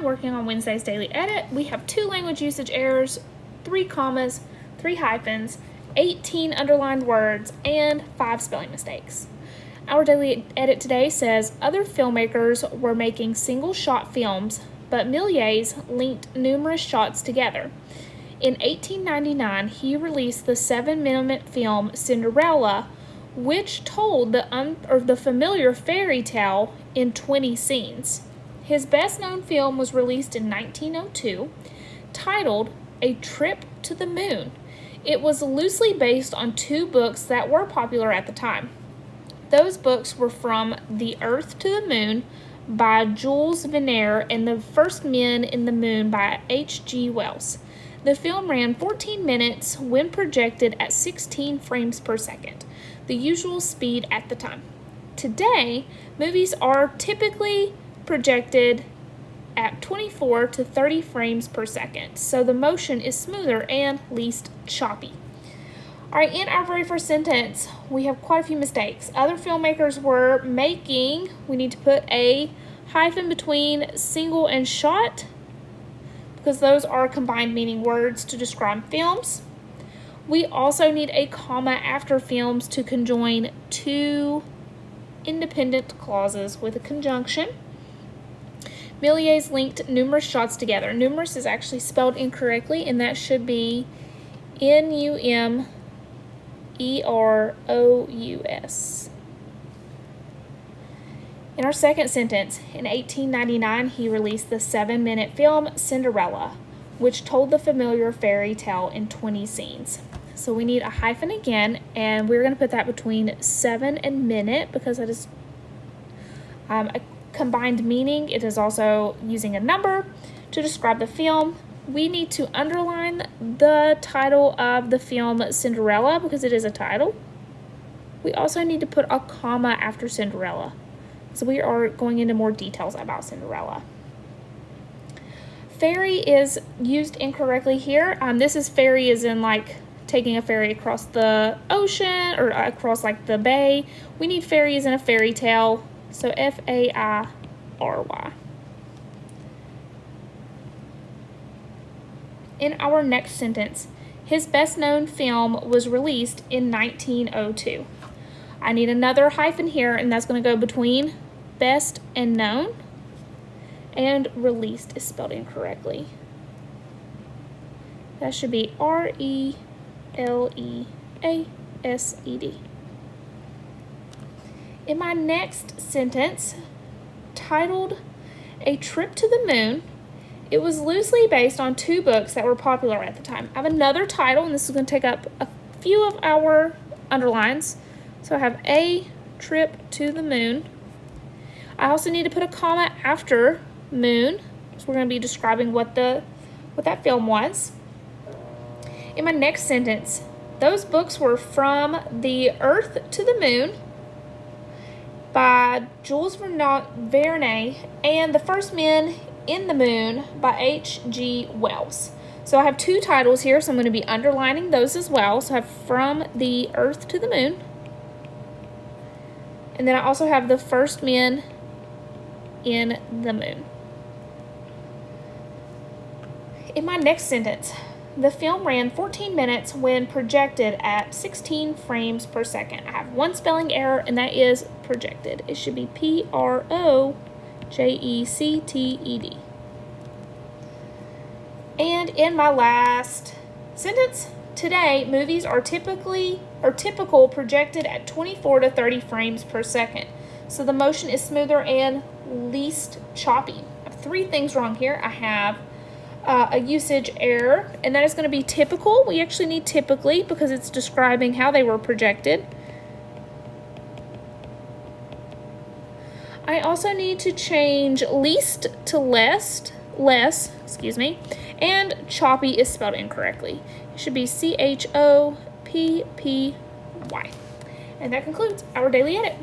Hannah, working on Wednesday's Daily Edit. We have 2 language usage errors, 3 commas, 3 hyphens, 18 underlined words, and 5 spelling mistakes. Our Daily Edit today says, other filmmakers were making single-shot films, but Méliès linked numerous shots together. In 1899, he released the 7-minute film Cinderella, which told the familiar fairy tale in 20 scenes. His best-known film was released in 1902, titled A Trip to the Moon. It was loosely based on 2 books that were popular at the time. Those books were From the Earth to the Moon by Jules Verne and The First Men in the Moon by H.G. Wells. The film ran 14 minutes when projected at 16 frames per second, the usual speed at the time. Today, movies are typically projected at 24 to 30 frames per second, so the motion is smoother and least choppy. All right, in our very first sentence, we have quite a few mistakes. Other filmmakers were making, we need to put a hyphen between single and shot, because those are combined meaning words to describe films. We also need a comma after films to conjoin 2 independent clauses with a conjunction. Méliès linked numerous shots together. Numerous is actually spelled incorrectly, and that should be N-U-M-E-R-O-U-S. In our second sentence, in 1899, he released the 7-minute film Cinderella, which told the familiar fairy tale in 20 scenes. So we need a hyphen again, and we're going to put that between 7 and minute because that is a combined meaning. It is also using a number to describe the film. We need to underline the title of the film Cinderella because it is a title. We also need to put a comma after Cinderella. So we are going into more details about Cinderella. Ferry is used incorrectly here. This is ferry as in like taking a ferry across the ocean or across like the bay. We need ferry as in a fairy tale. So F-A-I-R-Y. In our next sentence, his best-known film was released in 1902. I need another hyphen here, and that's going to go between best and known. And released is spelled incorrectly. That should be R-E-L-E-A-S-E-D. In my next sentence, titled A Trip to the Moon, it was loosely based on 2 books that were popular at the time. I have another title, and this is going to take up a few of our underlines. So I have A Trip to the Moon. I also need to put a comma after moon, so we're going to be describing what that film was. In my next sentence, those books were From the Earth to the Moon by Jules Verne and The First Men in the Moon by H.G. Wells. So I have 2 titles here, so I'm going to be underlining those as well. So I have From the Earth to the Moon. And then I also have The First Men in the Moon. In my next sentence, the film ran 14 minutes when projected at 16 frames per second. I have 1 spelling error, and that is projected. It should be P-R-O-J-E-C-T-E-D. And in my last sentence, today, movies are typical projected at 24 to 30 frames per second. So the motion is smoother and least choppy. I have 3 things wrong here. I have a usage error, and that is going to be typical. We actually need typically because it's describing how they were projected. I also need to change least to less, and choppy is spelled incorrectly. It should be C-H-O-P-P-Y. And that concludes our Daily Edit.